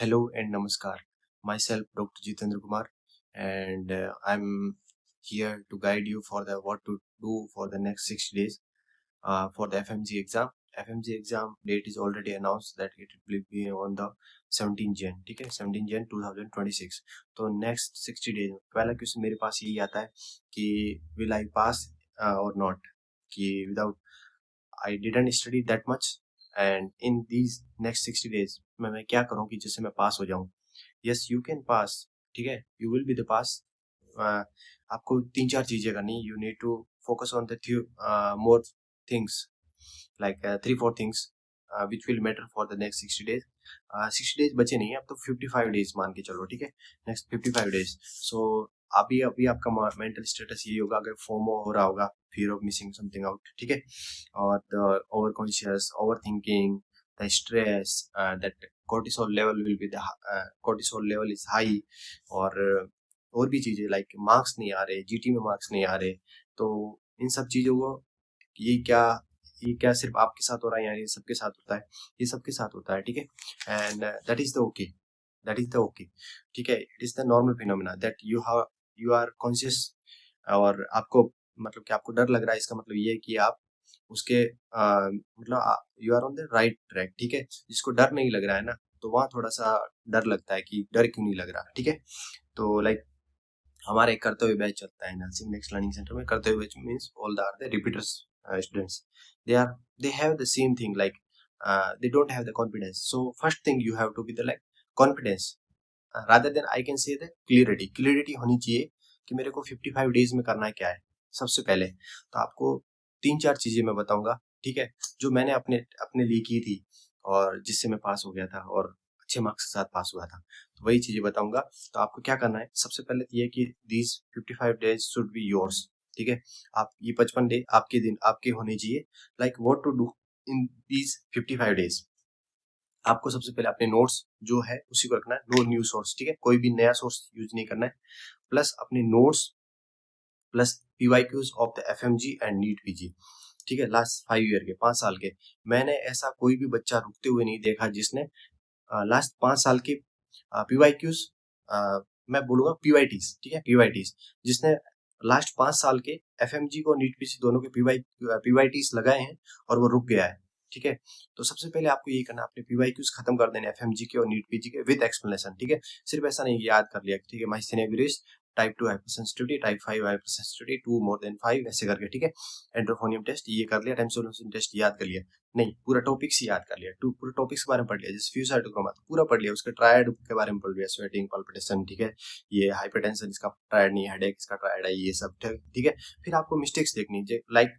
Hello and Namaskar. Myself, Dr. Jitendra Kumar, and I'm here to guide you for the what to do for the next 60 days for the FMG exam. FMG exam date is already announced that it will be on the 17 Jan, ठीक है 17 Jan 2026. तो next 60 days पहला question मेरे पास यही आता है कि will I pass or not, कि without I didn't study that much and in these next 60 days मैं क्या करूँ कि जिससे मैं पास हो जाऊँ. यस यू कैन पास, ठीक है, you will be the pass. आपको 3-4 चीजें करनी. You need to focus on the more things like 3-4 things which will matter for the next 60 days. 60 days बचे नहीं है, अब तो 55 days मान के चलो, ठीक है, नेक्स्ट 55 days. सो अभी आपका मेंटल स्टेटस ये होगा, अगर फोमो हो रहा होगा, fear of missing something out, ठीक है, और the over conscious, over thinking, the stress, that cortisol level is high, और भी चीजें लाइक मार्क्स नहीं आ रहे, जीटी में मार्क्स नहीं आ रहे. तो इन सब चीजों को ये क्या सिर्फ आपके साथ हो रहा है या ये सबके साथ होता है? ये सबके साथ होता है, ठीक है. And that is the okay, ठीक है. It is the normal phenomena that you are conscious, और आपको मतलब कि आपको डर लग रहा है, इसका मतलब ये है कि आप उसके मतलब you are on the right track, ठीक है. जिसको डर नहीं लग रहा है ना, तो वहाँ थोड़ा सा डर लगता है कि डर क्यों नहीं लग रहा, ठीक है. तो लाइक हमारा एक करते हुए बैच चलता है नर्सिंग नेक्स्ट लर्निंग सेंटर में. करते हुए batch means all the are the repeaters students. They have the same thing, like they don't have the confidence. So first thing you have to be the like confidence, rather than I can say the clarity होनी चाहिए कि मेरे को 55 days में करना है क्या है. सबसे पहले तो आपको 3-4 चीजें मैं बताऊंगा, ठीक है, जो मैंने अपने अपने लिए की थी और जिससे मैं पास हो गया था और अच्छे मार्क्स के साथ पास हुआ था. तो वही चीजें बताऊंगा. तो आपको क्या करना है, सबसे पहले ये कि these 55 days should be yours, ठीक है. आप ये 55 डे आपके दिन आपके होने चाहिए. Like what to do in these 55 days. आपको सबसे पहले अपने नोट्स जो है उसी को रखना है, नो न्यू सोर्स, ठीक है, कोई भी नया सोर्स यूज नहीं करना है. प्लस अपने notes plus PYQs of the FMG and NEET PG, ठीक है, लास्ट 5 ईयर के, 5 साल के. मैंने ऐसा कोई भी बच्चा रुकते हुए नहीं देखा जिसने लास्ट 5 साल के पीवाईक्यूज, मैं बोलूंगा पीवाईटीज, ठीक है, पीवाईटीज जिसने लास्ट 5 साल के एफएमजी को नीट पीसी दोनों के पीवाईटीज लगाए हैं और वो रुक गया है, ठीक है. तो सबसे पहले आपको ये करना है, अपने पीवाईक्यूज खत्म कर देने एफएमजी के और नीट पीजी के विद एक्सप्लेनेशन, ठीक है. सिर्फ ऐसा नहीं याद कर लिया, ठीक है, myasthenia gravis type 2 hypersensitivity, type 5 hypersensitivity, 2 more than 5 ऐसे करके, ठीक है. एंड्रोफोनियम टेस्ट ये कर लिया, टाइमसोलुशन टेस्ट याद कर लिया, नहीं पूरा टॉपिक्स ही याद कर लिया, पूरा टॉपिक्स के बारे में पढ़ लिया. जैसे फ्यू साइटोक्रोमा तो पूरा पढ़ लिया, उसके ट्रायड के बारे में पढ़ लिया, स्वेटिंग, पाल्पिटेशन, ठीक है, ये हाइपरटेंशन इसका ट्रायड नहीं, हेडेक इसका ट्रायड है, ये सब ठीक है. फिर आपको मिस्टेक्स देखनी है, लाइक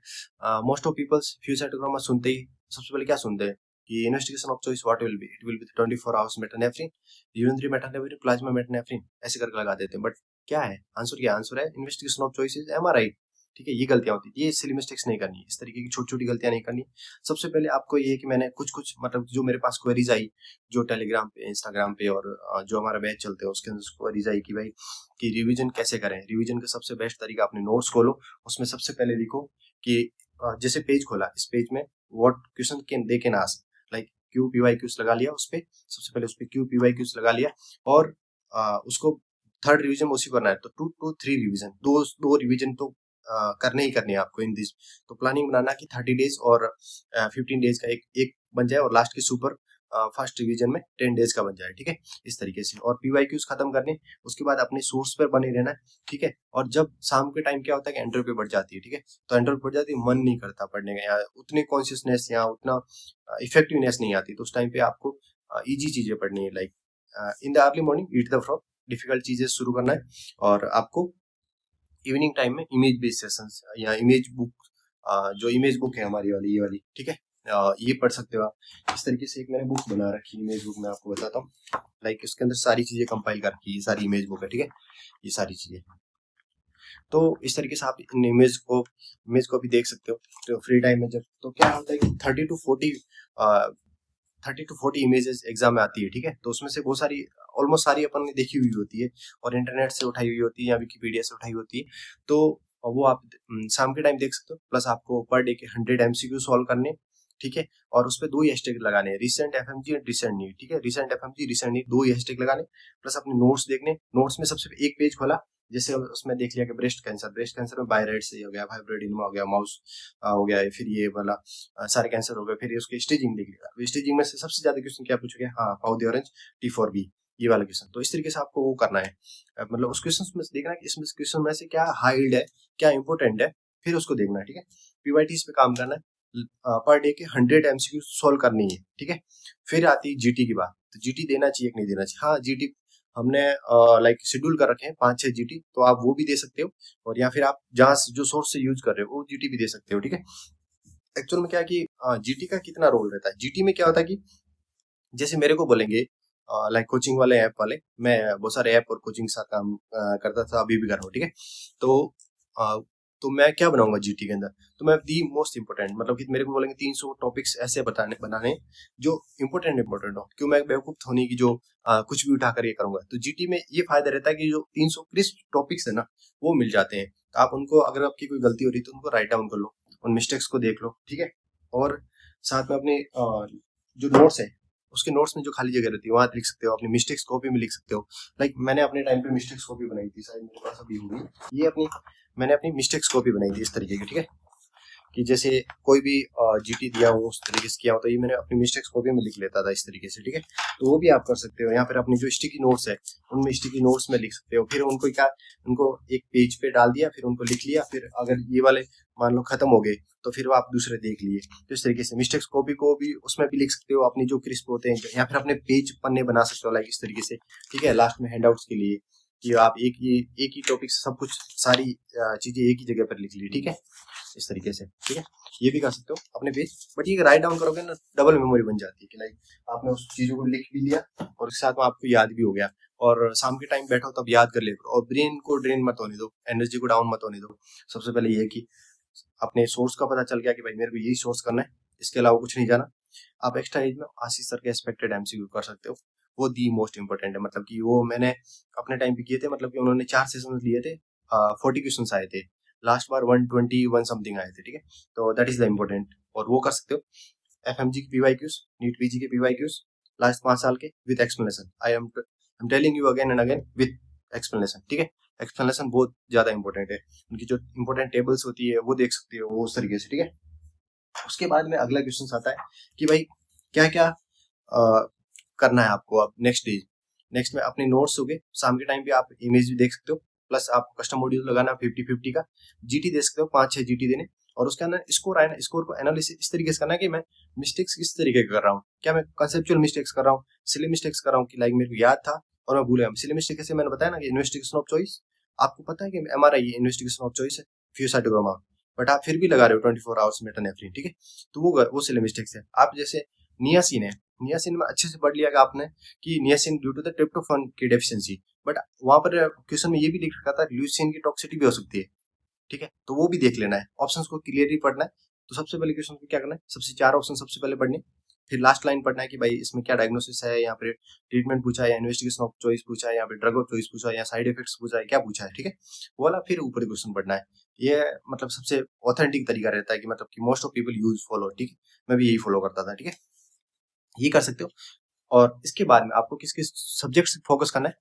मोस्ट ऑफ पीपल्स फ्यू साइटोक्रोमा सुनते ही सबसे पहले क्या सुनते हैं कि investigation of choice what will be, it will be 24 hours metanephrine, urinary metanephrine, plasma metanephrine ऐसे करके लगा देते हैं. बट क्या है आंसर, क्या आंसर है, investigation of choice is MRI, ठीक है. ये गलतियां होती है, ये सिली मिस्टेक्स नहीं करनी, इस तरीके की छोटी छोटी गलतियां नहीं करनी. सबसे पहले आपको ये कि मैंने कुछ मतलब जो मेरे पास क्वेरीज आई, जो टेलीग्राम पे, इंस्टाग्राम पे और जो हमारा बैच चलते हैं उसके अंदर क्वेरीज आई कि भाई कि रिवीजन कैसे करें. रिवीजन का सबसे बेस्ट तरीका, अपने नोट्स खोलो, उसमें सबसे पहले लिखो कि जैसे पेज खोला, इस पेज में what question can they can ask, like PYQs लगा लिया उस पे, सबसे पहले उस पे क्यू पीवाई क्यूज लगा लिया, और उसको थर्ड रिवीजन उसी करना है. तो 2 to 3 रिवीजन, दो रिवीजन तो करने ही करने हैं आपको इन दिस. तो प्लानिंग बनाना कि 30 डेज और 15 डेज का एक बन जाए, और लास्ट के सुपर फर्स्ट रिवीजन में 10 डेज का बन जाए, ठीक है, इस तरीके से. और पीवाईक्यूज खत्म करने, उसके बाद अपने सोर्स पर बने रहना, ठीक है. और जब शाम के टाइम क्या होता है कि एंट्रोपी बढ़ जाती है, ठीक है, तो एंट्रोपी बढ़ जाती है, मन नहीं करता पढ़ने का, या उतनी कॉन्शियसनेस या उतना इफेक्टिवनेस नहीं आती. तो उस टाइम पे आपको इजी चीजें पढ़नी है, like in the early morning eat the frog, difficult चीजें शुरू करना है. और आपको इवनिंग टाइम में इमेज बेस्ड सेशंस या इमेज बुक, जो इमेज बुक है हमारी वाली, ये वाली, ठीक है, ये पढ़ सकते हो आप. इस तरीके से एक मैंने बुक बना रखी है, इमेज बुक, मैं आपको बताता हूँ. लाइक इसके अंदर सारी चीजें कंपाइल कर रखी है, ये सारी इमेज बुक है, ठीक है, ये सारी चीजें. तो इस तरीके से आप इन इमेज को भी देख सकते हो. तो फ्री टाइम में जब, तो क्या होता है कि 30 to 40 इमेजेस एग्जाम में आती है, ठीक है. तो उसमें से बहुत सारी, ऑलमोस्ट सारी अपन ने देखी हुई होती है, और इंटरनेट से उठाई हुई होती है या विकिपीडिया से उठाई होती है. तो वो आप शाम के टाइम देख सकते हो. प्लस आपको पर डे के 100 MCQ सॉल्व करने, ठीक है, और उस पर 2 हैशटैग लगाने हैं, recent FMG and recent need, ठीक है, recent FMG recent need 2 hashtag लगाने, प्लस अपने नोट्स देखने, नोट्स में सबसे एक पेज खोला, जैसे उसमें देख लिया कि ब्रेस्ट कैंसर में बायराइड से हो गया, फाइब्रोइडिनोमा हो गया, माउस हो गया, फिर ये वाला सारे कैंसर हो गए, फिर उसकी स्टेजिंग देख लिया, स्टेजिंग में से सबसे ज्यादा क्वेश्चन क्या पूछोगे, हाँ पाउ द ऑरेंज T4B, ये वाला क्वेश्चन। तो इस तरीके से आपको वो करना है, मतलब उस क्वेश्चन में देखना है कि इसमें क्वेश्चन में से क्या हाइड है, क्या इंपॉर्टेंट है, फिर उसको देखना है, ठीक है। पीवाईटी पे काम करना है, पर डे के 100 MCQ सोल्व करनी है, ठीक है। फिर आती है जीटी की बात, तो जीटी देना चाहिए कि नहीं देना चाहिए। हाँ जीटी हमने लाइक शेड्यूल कर रखे हैं 5-6 जीटी, तो आप वो भी दे सकते हो, और या फिर आप जहाँ जो सोर्स से यूज कर रहे हो वो जीटी भी दे सकते हो, ठीक है। एक्चुअल में क्या है कि जीटी का कितना रोल रहता है, जीटी में क्या होता है कि जैसे मेरे को बोलेंगे लाइक कोचिंग वाले ऐप वाले, मैं बहुत सारे ऐप और कोचिंग के साथ काम करता था, अभी भी कर रहा हूँ, ठीक है। तो तो मैं क्या बनाऊंगा जीटी के अंदर, तो मैं दी मोस्ट इंपोर्टेंट, मतलब कि मेरे को बोलेंगे 300 टॉपिक्स ऐसे बनाने जो इंपोर्टेंट हो, क्यों मैं बेवकूफ होने की जो कुछ भी उठाकर ये करूंगा। तो जीटी में ये फायदा रहता है कि जो 300 क्रिस्प टॉपिक्स है ना वो मिल जाते हैं, तो आप उनको, अगर आपकी कोई गलती हो रही है तो उनको राइट डाउन कर लो, उन मिस्टेक्स को देख लो, ठीक है। और साथ में अपने जो नोट्स है उसके नोट्स में जो खाली जगह रहती है वहां लिख सकते हो, अपनी मिस्टेक्स कॉपी में लिख सकते हो। लाइक मैंने अपने टाइम पे मिस्टेक्स कॉपी बनाई थी, शायद मेरे पास अभी होगी ये अपनी, मैंने अपनी मिस्टेक्स कॉपी बनाई थी इस तरीके की, ठीक है, कि जैसे कोई भी जीटी दिया हो उस तरीके से किया हो, तो ये मैंने अपनी मिस्टेक्स कॉपी में लिख लेता था इस तरीके से, ठीक है। तो वो भी आप कर सकते हो, या फिर अपनी जो स्टिकी नोट्स है उनमें स्टिकी नोट्स में लिख सकते हो, फिर उनको क्या, उनको एक पेज पे डाल दिया, फिर उनको लिख लिया, फिर अगर ये वाले मान लो खत्म हो गए तो फिर आप दूसरे देख लिए। तो इस तरीके से मिस्टेक्स कॉपी को भी उसमें भी लिख सकते हो, अपनी जो क्रिस्प होते हैं, या फिर अपने पेज पन्ने बना सकते हो लाइक इस तरीके से, ठीक है, लास्ट में हैंडआउट्स के लिए, कि आप एक ही टॉपिक सब कुछ सारी चीजें एक ही जगह पर लिख ली, ठीक है, इस तरीके से, ठीक है। ये भी कर सकते हो अपने पेज, बट ये राइट डाउन करोगे ना डबल मेमोरी बन जाती है, कि लाइक आपने उस चीजों को लिख भी लिया और उसके साथ में आपको याद भी हो गया, और शाम के टाइम बैठो तब याद कर ले, और ब्रेन को ड्रेन मत होने दो, एनर्जी को डाउन मत होने दो। सबसे पहले ये है कि अपने सोर्स का पता चल गया कि भाई मेरे को यही सोर्स करना है, इसके अलावा कुछ नहीं जाना। आप एक्स्ट्रा एज में आशीष सर के एक्सपेक्टेड एमसीक्यू कर सकते हो, वो दी मोस्ट इंपोर्टेंट है, मतलब कि वो मैंने अपने टाइम पे किए थे, मतलब कि उन्होंने 4 सेशन लिए थे, 40 क्वेश्चन आए थे, लास्ट बार 121 समथिंग आए थे, ठीक है। तो दैट इज द इम्पोर्टेंट, और वो कर सकते हो। एफएमजी की पीवाईक्यूज, नीट पीजी के पीवाईक्यूज लास्ट 5 साल के with explanation, I am telling you again and again with explanation, ठीक है। एक्सप्लेनेशन बहुत ज्यादा इंपॉर्टेंट है, उनकी जो इंपॉर्टेंट टेबल्स होती है वो देख सकते हो वो उस तरीके से, ठीक है। उसके बाद में अगला क्वेश्चन आता है कि भाई क्या क्या करना है आपको अब नेक्स्ट में अपने नोट्स हो गए, शाम के टाइम पे आप इमेज भी देख सकते हो, प्लस आप कस्टम मॉड्यूल लगाना 50-50 का, जीटी दे सकते हो 5-6 जीटी देने, और उसके अंदर स्कोर आए ना, स्कोर को एनालिसिस इस तरीके से करना है कि मैं मिस्टेक्स किस तरीके का कर रहा हूँ, क्या मैं कंसेप्चुअल मिस्टेक्स कर रहा हूँ, सिली मिस्टेक्स कर रहा हूँ, कि लाइक मेरे को याद था और मैं भूल गया। सिली मिस्टेक कैसे, मैंने बताया ना कि इन्वेस्टिगेशन ऑफ चॉइस, आपको पता है कि एमआरआई इन्वेस्टिगेशन ऑफ चॉइस है, फ्यूसाइटोग्रामा, बट आप फिर भी लगा रहे हो 24 आवर्स मेटानेफ्रिन, ठीक है। तो वो सिली मिस्टेक्स है। आप जैसे नियासिन है, नियासिन में अच्छे से पढ़ लिया आपने कि niacin due to the tryptophan की डेफिशिएंसी, बट वहां पर क्वेश्चन में ये भी लिख रखा था ल्यूसीन की टॉक्सिसिटी भी हो सकती है, ठीक है। तो वो भी देख लेना है, ऑप्शंस को क्लियरली पढ़ना है। तो सबसे पहले क्वेश्चन को क्या करना है, सबसे 4 ऑप्शन सबसे पहले पढ़ने, फिर लास्ट लाइन पढ़ना है कि भाई इसमें क्या डायग्नोसिस है, यहाँ पे ट्रीटमेंट पूछा है, या इन्वेस्टिगेशन ऑफ चॉइस पूछा है, यहाँ पे ड्रग ऑफ चॉइस पूछा है, या साइड इफेक्ट्स पूछा है, क्या पूछा है, ठीक है। वो वाला फिर ऊपर क्वेश्चन पढ़ना है। ये मतलब सबसे ऑथेंटिक तरीका रहता है कि मतलब कि most of people use follow, ठीक है, मैं भी यही फॉलो करता था, ठीक है। ये कर सकते हो। और इसके बाद में आपको किस किस सब्जेक्ट से फोकस करना है,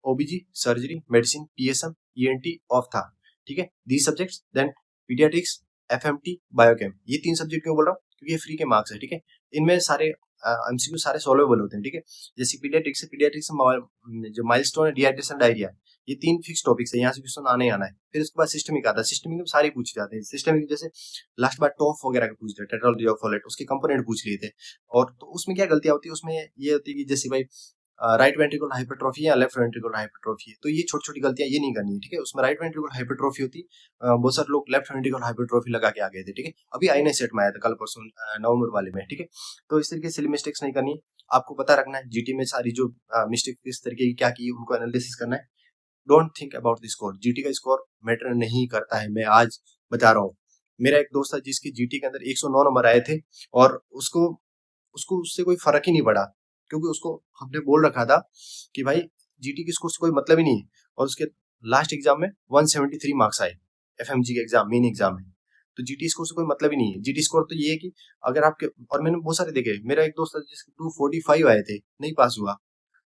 OBG, surgery, medicine, PSM, ENT, ophtha, ठीक है, the subjects, then paediatrics, FMT, biochem. ये 3 सब्जेक्ट क्यों बोल रहा हूँ, क्योंकि ये फ्री के मार्क्स है, ठीक है। इनमें सारे एमसीक्यू सारे सॉल्वेबल होते हैं, ठीक है। जैसे पीडियाट्रिक्स में जो माइलस्टोन है डिहाइड्रेशन, डायरिया, ये 3 फिक्स टॉपिक्स है, यहाँ से क्वेश्चन आने ही आना है। फिर उसके बाद सिस्टमिक आता है, सिस्टमिक में सारे पूछे जाते हैं, सिस्टमिक जैसे लास्ट बार टॉफ वगैरह के पूछ रहे, टेट्रालॉजी ऑफ फॉलेट, उसके कंपोनेंट पूछ लिए थे। और तो उसमें क्या गलतियां होती है, उसमें ये होती है कि जैसे भाई राइट वेंट्रिकल हाइपरट्रॉफी या लेफ्ट वेंट्रिकल हाइपरट्रॉफी है, तो ये छोटी छोटी गलतियां ये नहीं करनी है, ठीक है। उसमें राइट वेंट्रिकल हाइपरट्रॉफी होती, बहुत सारे लोग लेफ्ट वेंट्रिकल हाइपरट्रॉफी लगा के आ गए थे, ठीक है। अभी आईने सेट में आया था कल परसों नवंबर वाले में, ठीक है। तो इस तरीके से मिस्टेक्स नहीं करनी है, आपको पता रखना है जीटी में सारी जो मिस्टेक किस तरीके की क्या की उनको एनालिसिस करना है। Don't think about the score, GT का स्कोर मैटर नहीं करता है, मैं आज बता रहा हूँ। मेरा एक दोस्त था जिसकी जीटी के अंदर 109 नंबर आए थे, और उसको उसको उससे कोई फर्क ही नहीं पड़ा, क्योंकि उसको हमने बोल रखा था कि भाई जीटी की स्कोर से कोई मतलब ही नहीं है, और उसके लास्ट एग्जाम में 173 मार्क्स आए, एफएमजी के एग्जाम मेन एग्जाम में। तो जीटी स्कोर से कोई मतलब ही नहीं है। जीटी स्कोर तो ये है कि अगर आपके, और मैंने बहुत सारे देखे, मेरा एक दोस्त था जिसके 245 आए थे, नहीं पास हुआ।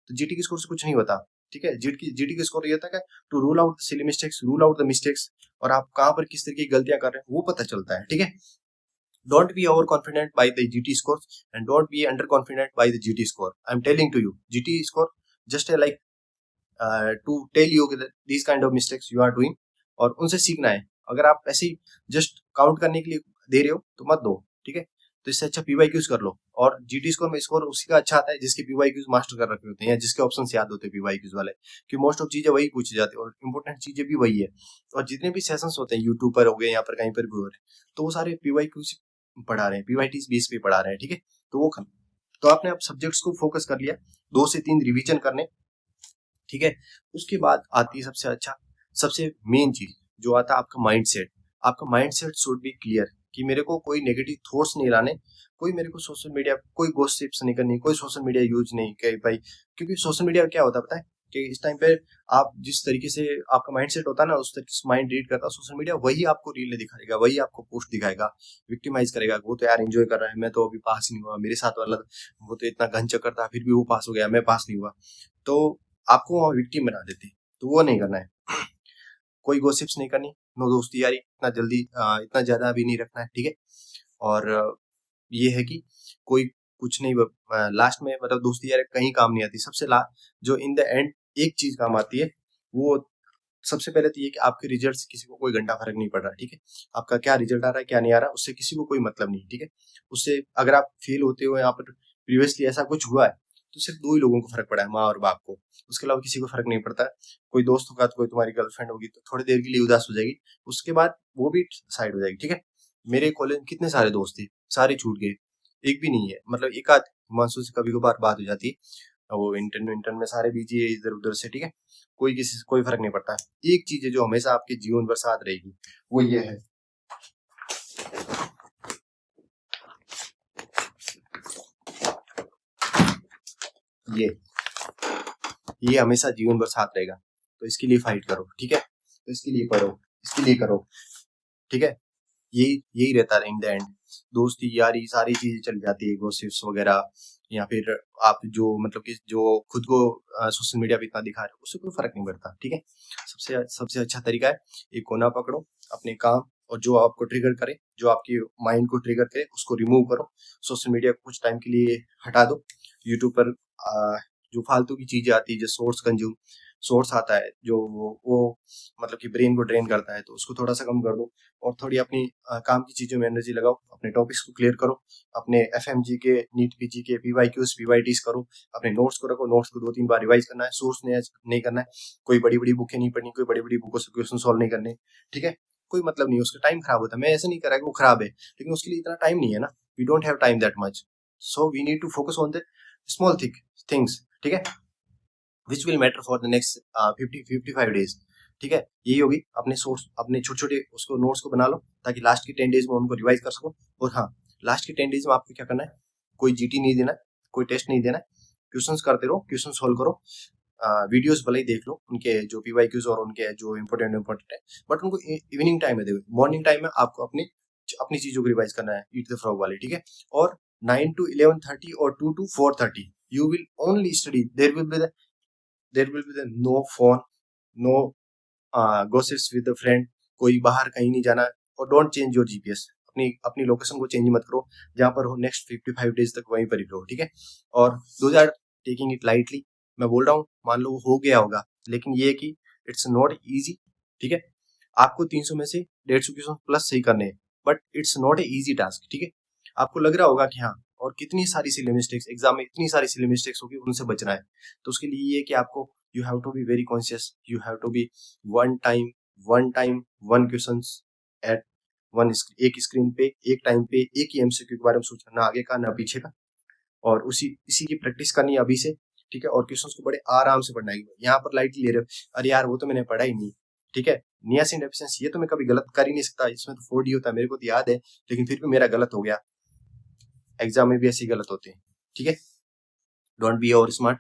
तो जीटी के स्कोर से कुछ नहीं होता, ठीक है। जीटी के स्कोर ये था कि to rule out the silly mistakes, rule out the mistakes, और आप कहाँ पर किस तरीके की गलतियां कर रहे हैं वो पता चलता है, ठीक है। Don't be overconfident by the GT scores and don't be underconfident by the GT score. I'm telling to you, GT score just like to tell you that these kind of mistakes you are doing, और उनसे सीखना है। अगर आप ऐसे ही just count करने के लिए दे रहे हो तो मत दो, ठीक है। तो इससे अच्छा पीवाईक्यूज कर लो, और जीटी स्कोर में स्कोर उसी का अच्छा आता है जिसके पीवाईक्यूज मास्टर कर रखे होते हैं या जिसके ऑप्शन याद होते हैं पीवाईक्यूज वाले, कि मोस्ट ऑफ चीजें वही पूछी जाती है और इंपॉर्टेंट चीजें भी वही है। और जितने भी सेशंस होते हैं यूट्यूब पर हो गए, यहाँ पर कहीं पर भी हो रहे हैं, तो वो सारे पीवाईक्यूज पढ़ा रहे हैं, पीवाईटीज बेस पे पढ़ा रहे हैं, ठीक है। तो वो तो आपने अब सब्जेक्ट्स को फोकस कर लिया, 2 से 3 रिवीजन करने, ठीक है। उसके बाद आती है सबसे मेन चीज जो आता है आपका माइंडसेट। आपका माइंडसेट शुड बी क्लियर कि मेरे को कोई नेगेटिव थॉट्स नहीं लाने, कोई मेरे को सोशल मीडिया कोई गॉसिप्स नहीं करनी, कोई सोशल मीडिया यूज नहीं करे भाई। क्योंकि सोशल मीडिया क्या होता है पता है कि इस टाइम पे आप जिस तरीके से आपका माइंडसेट होता है ना, उस तरीके से माइंड रीड करता है सोशल मीडिया, वही आपको रील दिखाएगा, वही आपको पोस्ट दिखाएगा, विक्टिमाइज करेगा। वो तो यार एंजॉय कर रहा है, मैं तो अभी पास नहीं हुआ, मेरे साथ वाला वो तो इतना घन चक्कर था फिर भी वो पास हो गया, मैं पास नहीं हुआ। तो आपको वहां विक्टिम बना देते, तो वो नहीं करना है। कोई गॉसिप्स नहीं करनी, नो दोस्ती यारी इतना जल्दी इतना ज्यादा भी नहीं रखना है, ठीक है। और ये है कि कोई कुछ नहीं, लास्ट में मतलब दोस्ती यारी कहीं काम नहीं आती। सबसे लास्ट जो इन द एंड एक चीज काम आती है, वो सबसे पहले तो ये कि आपके रिजल्ट से किसी को कोई घंटा फर्क नहीं पड़ रहा, ठीक है। आपका क्या रिजल्ट आ रहा है क्या नहीं आ रहा, उससे किसी को कोई मतलब नहीं, ठीक है। उससे अगर आप फेल होते हो, यहाँ पर प्रीवियसली ऐसा कुछ हुआ है, तो सिर्फ 2 ही लोगों को फर्क पड़ा है, माँ और बाप को। उसके अलावा किसी को फर्क नहीं पड़ता है। कोई दोस्त होगा तो कोई तुम्हारी गर्लफ्रेंड होगी तो थोड़ी देर के लिए उदास हो जाएगी, उसके बाद वो भी साइड हो जाएगी, ठीक है। मेरे कॉलेज में कितने सारे दोस्त थे, सारे छूट गए, एक भी नहीं है। मतलब एक आध हिमांशु से कभी कभार बात हो जाती है, वो इंटर्न में सारे बिजी है इधर उधर से, ठीक है। कोई किसी से कोई फर्क नहीं पड़ता। एक चीज है जो हमेशा आपके जीवन भर साथ रहेगी, वो ये है, ये हमेशा जीवन भर साथ रहेगा। तो इसके लिए फाइट करो, ठीक है। तो इसके लिए पढ़ो, इसके लिए करो, ठीक है। यही रहता है इन द एंड। दोस्ती यारी सारी चीजें चल जाती है, गॉसिप्स वगैरह, या फिर आप जो मतलब कि जो खुद को सोशल मीडिया पे इतना दिखा रहे हो, उससे कोई फर्क नहीं पड़ता, ठीक है। सबसे अच्छा तरीका है, एक कोना पकड़ो अपने काम, और जो आपको ट्रिगर करे, जो आपकी माइंड को ट्रिगर करे, उसको रिमूव करो। सोशल मीडिया को कुछ टाइम के लिए हटा दो। यूट्यूब पर जो फालतू की चीजें आती है, जो सोर्स आता है जो वो मतलब कि ब्रेन को ड्रेन करता है, तो उसको थोड़ा सा कम कर दो, और थोड़ी अपनी काम की चीजों में एनर्जी लगाओ। अपने टॉपिक्स को क्लियर करो, अपने एफएमजी के, नीट पीजी के पीवाईक्यूज पीवाईटीज करो, अपने नोट्स को रखो, नोट्स को 2-3 बार रिवाइज करना है, सोर्स नहीं करना है, कोई बड़ी बड़ी बुकें नहीं पढ़नी, कोई बड़ी बड़ी बुकों से क्वेश्चन सॉल्व नहीं करने, ठीक है। कोई मतलब नहीं, उसका टाइम खराब होता है। मैं ऐसे नहीं कर रहा कि वो खराब है, लेकिन उसके लिए इतना टाइम नहीं है ना, we don't have time that much, so we need to focus on the small things, ठीक है, which will matter for the next 55 days, ठीक है। यही होगी, अपने सोर्स अपने छोटे छोटे उसको नोट्स को बना लो, ताकि लास्ट के 10 डेज में उनको रिवाइज कर सको। और हाँ, लास्ट के 10 डेज में आपको क्या करना है, कोई जीटी नहीं देना है, कोई टेस्ट नहीं देना है, क्वेश्चंस करते रहो, क्वेश्चन सोल्व करो, वीडियोस भले ही देख लो उनके जो पीवाईक्यूज और उनके जो इंपॉर्टेंट है, बट उनको इवनिंग टाइम में देखो। मॉर्निंग टाइम में आपको अपनी चीजों को रिवाइज करना है, ईट द फ्रॉग वाले, ठीक है। और 9 to 11:30 और 2 to 4:30 you will only study. There will be the no phone, no gossips with the friend, कोई बाहर कहीं नहीं जाना, और डोंट चेंज योर जीपीएस। अपनी लोकेशन को चेंज मत करो, जहां पर हो नेक्स्ट 55 डेज तक वहीं पर ही रहो, ठीक है। और those are taking it lightly, मैं बोल रहा हूँ, मान लो वो हो गया होगा, लेकिन ये कि इट्स नॉट इजी, ठीक है। आपको 300 में से 150 क्वेश्चन प्लस सही करने हैं, but it's not a easy task, ठीक है। आपको लग रहा होगा कि हाँ, और कितनी सारी सिली मिस्टेक्स एग्जाम में, इतनी सारी सिली मिस्टेक्स होगी, उनसे बचना है। तो उसके लिए ये कि आपको you have to be very conscious, you have to be one time one question at एक स्क्रीन पे, एक टाइम पे, एक ही एमसीक्यू के बारे में सोचना, ना आगे का ना पीछे का, और इसी की प्रैक्टिस करनी है अभी से, ठीक है। और क्वेश्चंस को बड़े आराम से पढ़ना है। यहाँ पर लाइटली ले रहे हो, अरे यार वो तो मैंने पढ़ा ही नहीं, ठीक है। नियासिन डेफिशिएंसी, ये तो मैं कभी गलत कर ही नहीं सकता, इसमें तो 4D होता है, मेरे को तो याद है, लेकिन फिर भी मेरा गलत हो गया। एग्जाम में भी ऐसे ही गलत होते हैं, ठीक है। डोंट बी ओवर स्मार्ट,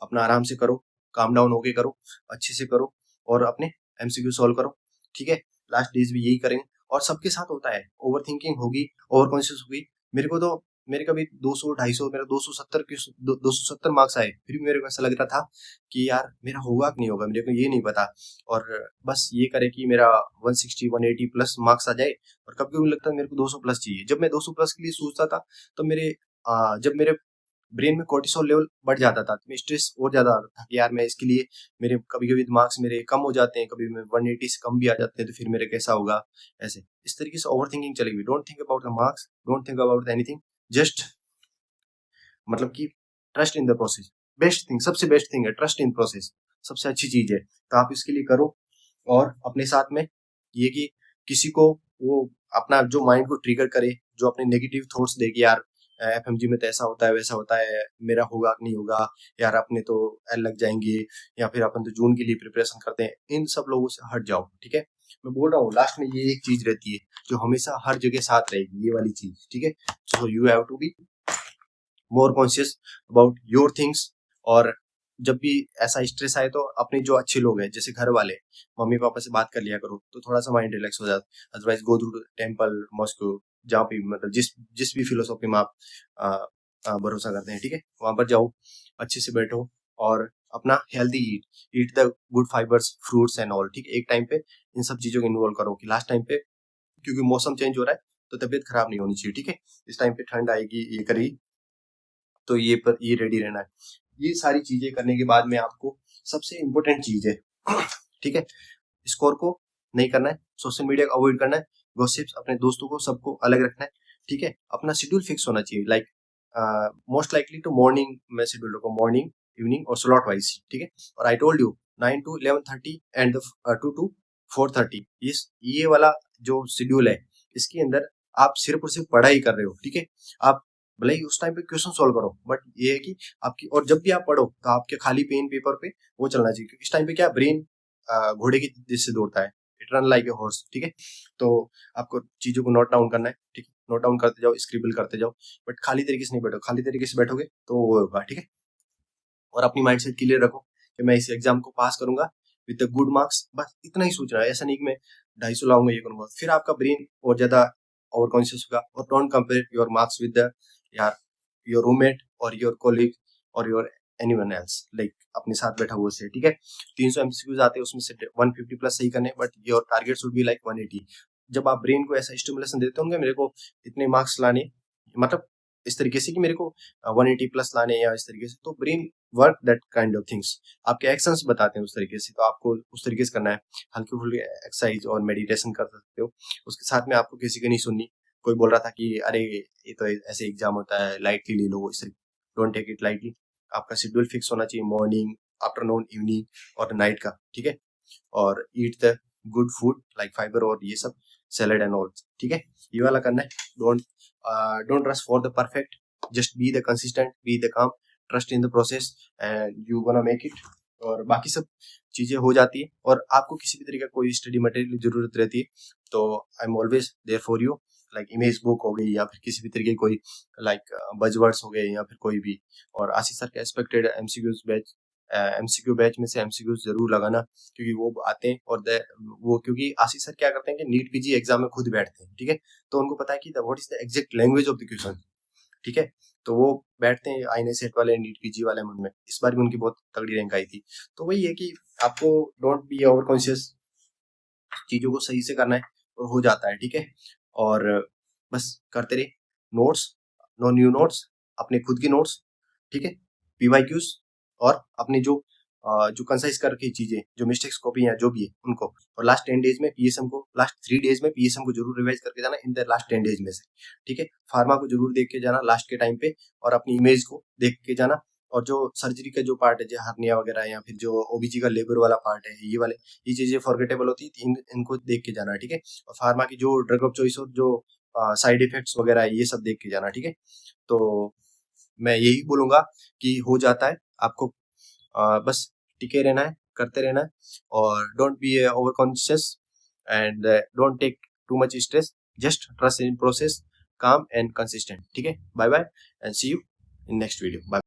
अपना आराम से करो, काम डाउन होके करो, अच्छे से करो, और अपने एमसीक्यू सॉल्व करो, ठीक है। लास्ट डेज भी यही करेंगे, और सबके साथ होता है, ओवर थिंकिंग होगी, ओवर कॉन्शियस होगी। मेरे कभी 200 250 मेरा 270 के 270 मार्क्स आए, फिर भी मेरे को ऐसा लग रहा था कि यार मेरा होगा कि नहीं होगा, मेरे को ये नहीं पता। और बस ये करे कि मेरा 160 180 प्लस मार्क्स आ जाए। और कभी कभी लगता है मेरे को 200 प्लस चाहिए। जब मैं 200 प्लस के लिए सोचता था तो जब मेरे ब्रेन में कोर्टिसोल लेवल बढ़ जाता था, तो मैं स्ट्रेस और ज्यादा आता था कि यार मैं इसके लिए, मेरे कभी कभी मार्क्स मेरे कम हो जाते हैं, कभी मैं 180 से कम भी आ जाते हैं, तो फिर मेरे कैसा होगा। ऐसे इस तरीके से ओवर थिंकिंग चलेगी। Don't think about the marks, don't think about anything, just मतलब कि trust in the process. Best thing, सबसे बेस्ट थिंग है ट्रस्ट इन प्रोसेस, सबसे अच्छी चीज है। तो आप इसके लिए करो। और अपने साथ में ये कि किसी को वो अपना जो माइंड को ट्रिगर करे, जो अपने नेगेटिव थॉट्स दे कि यार एफएमजी में तो ऐसा होता है वैसा होता है, मेरा होगा कि नहीं होगा, यार अपने तो एल लग जाएंगे, या फिर अपन तो जून के लिए प्रिपरेशन करते हैं, इन सब लोगों से हट जाओ। ठीक है, मैं बोल रहा हूँ लास्ट में ये एक चीज रहती है जो हमेशा हर जगह साथ रहेगी, ये वाली चीज। ठीक है, so you have to be more conscious about your things. और जब भी ऐसा स्ट्रेस आए तो अपने जो अच्छे लोग हैं, जैसे घर वाले, मम्मी पापा से बात कर लिया करो, तो थोड़ा सा माइंड रिलैक्स हो जाता है। Otherwise go to temple, Moscow, जहाँ भी मतलब जिस जिस भी फिलोसॉफी में आप भरोसा करते हैं, ठीक है, वहां पर जाओ, अच्छे से बैठो और अपना healthy eat the good fibres, fruits and all. ठीक है, एक टाइम पे इन सब चीजों को इन्वॉल्व करो कि लास्ट टाइम पे, क्योंकि मौसम चेंज हो रहा है तो तबीयत खराब नहीं होनी चाहिए। ठीक है, इस टाइम पे ठंड आएगी, ये करेगी, तो ये रेडी रहना है। ये सारी चीजें करने के बाद में आपको सबसे इम्पोर्टेंट चीज है ठीक है, स्कोर को नहीं करना है, सोशल मीडिया को अवॉइड करना है, गॉसिप्स, अपने दोस्तों को सबको अलग रखना है। ठीक है, अपना शेड्यूल फिक्स होना चाहिए, like most likely to morning में शेड्यूल रखो, मॉर्निंग, इवनिंग और स्लॉट वाइज। ठीक है, और I told you 9 to 11:30 and 2 to 4:30, ये वाला जो शेड्यूल है, इसके अंदर आप सिर्फ और सिर्फ पढ़ाई कर रहे हो। ठीक है, आप भले ही उस टाइम पे क्वेश्चन सॉल्व करो, बट ये है कि आपकी, और जब भी आप पढ़ो तो आपके खाली पेन पेपर पे वो चलना चाहिए, क्योंकि इस टाइम पे क्या, ब्रेन घोड़े की जिससे दौड़ता है, it run like a horse. ठीक है, तो आपको चीजों को नोट डाउन करना है। ठीक है, नोट डाउन करते जाओ, स्क्रिबल करते जाओ, बट खाली तरीके से नहीं बैठो, खाली तरीके से बैठोगे तो वो होगा। ठीक है, और अपनी माइंड सेट क्लियर रखो कि मैं इस एग्जाम को पास करूंगा विद द गुड मार्क्स, बस इतना ही सोच रहा है। ऐसा नहीं कि मैं 250 लाऊंगा, ये करूंगा, फिर आपका ब्रेन और ज्यादा ओवर कॉन्शियस होगा। और don't compare your marks with the यार योर रूममेट और योर कोलीग और योर एनीवन एल्स, लाइक अपने साथ बैठा हुआ से। ठीक है, 300 एमसीक्यूज आते हैं, उसमें से 150 प्लस सही करने, but your target should be like 180। जब आप ब्रेन को ऐसा स्टिमुलेशन देते होंगे, मेरे को इतने मार्क्स लाने, मतलब इस तरीके से कि मेरे को 180 प्लस लाने, या इस तरीके से, तो brain work that kind of things, आपके एक्शंस बताते हैं उस तरीके से, तो आपको उस तरीके से करना है। हल्की फुल्की एक्सरसाइज और मेडिटेशन कर सकते हो, उसके साथ में आपको किसी की नहीं सुननी। कोई बोल रहा था कि अरे ये तो ऐसे एग्जाम होता है, लाइटली ले लो, इस, डोंट टेक इट लाइटली। आपका शेड्यूल फिक्स होना चाहिए, मॉर्निंग, आफ्टरनून, इवनिंग और नाइट का। ठीक है, और eat the good food like fibre और ये सब, सैलेड एंड ऑल। ठीक है, ये वाला करना है। Don't rush for the perfect, just be the consistent, be the calm, trust in the process and you gonna make it. और बाकी सब चीजें हो जाती है। और आपको किसी भी तरीके का कोई स्टडी मटेरियल की जरूरत रहती है तो I am always there for you, like image book हो गई, या फिर किसी भी तरीके की कोई लाइक बजवर्ड्स हो गए, या फिर कोई भी। और आशीष सर के expected MCQs batch, MCQ batch में से एमसीक्यूज जरूर लगाना, क्योंकि वो आते हैं। और वो क्योंकि आशीष सर क्या करते हैं कि नीट पीजी एग्जाम में खुद बैठते हैं। ठीक है, तो उनको पता है कि what is the exact language of the question. ठीक है, तो वो बैठते हैं आईने सेट वाले, नीट पीजी वाले मन में। इस बार भी उनकी बहुत तगड़ी रैंक आई थी। तो वही है कि आपको डोंट बी ओवर कॉन्शियस, चीजों को सही से करना है और हो जाता है। ठीक है, और बस करते रहे नोट्स, नो न्यू नोट्स, अपने खुद की नोट्स। ठीक है, पीवाईक्यूज, और अपने जो कंसाइज करके चीजें, जो मिस्टेक्स कॉपी या जो भी है उनको। और लास्ट 10 डेज में पीएसएम को, लास्ट 3 डेज में पीएसएम को जरूर रिवाइज करके जाना इन द लास्ट 10 डेज में से। ठीक है, फार्मा को जरूर देख के जाना लास्ट के टाइम पे, और अपनी इमेज को देख के जाना। और जो सर्जरी का जो पार्ट है, जो हर्निया वगैरह, या फिर जो ओबीजी का लेबर वाला पार्ट है, ये चीजें फॉरगेटेबल होती है, इनको देख के जाना। ठीक है, और फार्मा की जो ड्रग ऑफ चॉइस और जो साइड इफेक्ट्स वगैरह है, ये सब देख के जाना। ठीक है, तो मैं यही बोलूंगा कि हो जाता है आपको। बस टिके रहना है, करते रहना है, और don't be over conscious and don't take too much stress, just trust in process, calm and consistent. ठीक है, bye bye and see you in next video. Bye.